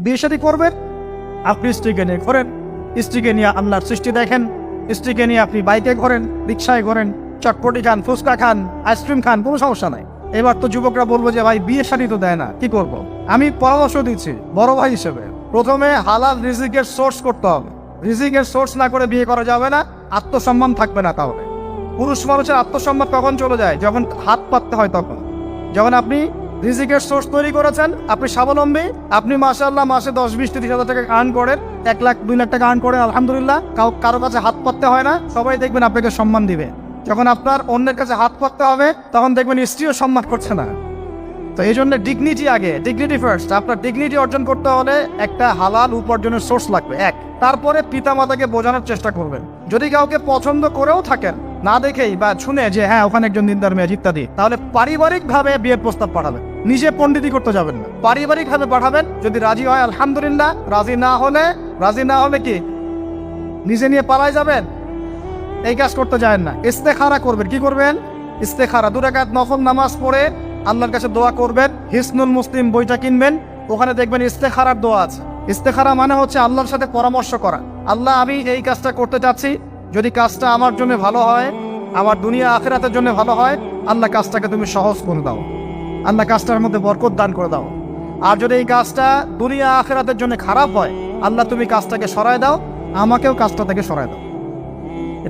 বিয়ে শাদী করবেন, আপনি স্ত্রীকে নিয়ে ঘোরেন, স্ত্রীকে নিয়ে আল্লাহর সৃষ্টি দেখেন, স্ত্রীকে নিয়ে আপনি বাইকে ঘোরেন, রিক্সায় ঘোরেন, চটপটি খান, ফুচকা খান, আইসক্রিম খান, কোনো সমস্যা নাই। এবার তো যুবকরা বলবো যে ভাই বিয়ে শাদী তো দেয় না, কি করব? আমি পরামর্শ দিচ্ছি বড় ভাই হিসেবে, প্রথমে হালাল রিজিকের সোর্স করতে হবে। রিজিকের সোর্স না করে বিয়ে করা যাবে না, আত্মসম্মান থাকবে না। তাহলে পুরুষ মানুষের আত্মসম্মান কখন চলে যায়? যখন হাত পাততে হয় তখন। যখন আপনি রিজিকের সোর্স তৈরি করেছেন, আপনি স্বাবলম্বী, আপনি মাশাআল্লাহ মাসে 10-20-30 হাজার টাকা আর্ন করেন, 1 লাখ 2 লাখ টাকা আর্ন করেন, আলহামদুলিল্লাহ, কারো কাছে হাত পাততে হয় না, সবাই দেখবেন আপনাকে সম্মান দিবে। যখন আপনার অন্যের কাছে হাত পাততে হবে, তখন দেখবেন স্ত্রীও সম্মান করছে না। তো এই জন্য ডিগনিটি আগে, ডিগনিটি ফার্স্ট। আপনার ডিগনিটি অর্জন করতে হলে একটা হালাল উপার্জনের সোর্স লাগবে, এক। তারপরে পিতামাতাকে বোঝানোর চেষ্টা করবেন। যদি কাউকে পছন্দ করেও থাকেন, না দেখেই বা শুনে যে হ্যাঁ ওখানে একজন দিনদার মেয়ে ইত্যাদি, তাহলে পারিবারিকভাবে বিয়ের প্রস্তাব পাঠাবেন, নিজে পণ্ডিতি করতে যাবেন না, পারিবারিকভাবে পাঠাবেন। যদি রাজি হয় আলহামদুলিল্লাহ, রাজি না হলে কি নিজে নিয়ে পালাই যাবেন? এই কাজ করতে যাবেন না। ইস্তেখারা করবেন। কি করবেন? ইস্তেখারা, 2 রাকাত নফল নামাজ পড়ে আল্লাহর কাছে দোয়া করবেন। হিসনুল মুসলিম বইটা কিনবেন, ওখানে দেখবেন ইস্তেখারার দোয়া আছে। ইস্তেখারা মানে হচ্ছে আল্লাহর সাথে পরামর্শ করা। আল্লাহ, আমি এই কাজটা করতে চাচ্ছি, যদি কাজটা আমার জন্য ভালো হয়, আমার দুনিয়া আখিরাতের জন্য ভালো হয়, আল্লাহ কাজটাকে তুমি সহজ করে দাও, আল্লাহ কাজটার মধ্যে বরকত দান করে দাও। আর যদি এই কাজটা দুনিয়া আখিরাতের জন্য খারাপ হয়, আল্লাহ তুমি কাজটাকে সরায় দাও, আমাকেও কাজটা থেকে সরায় দাও।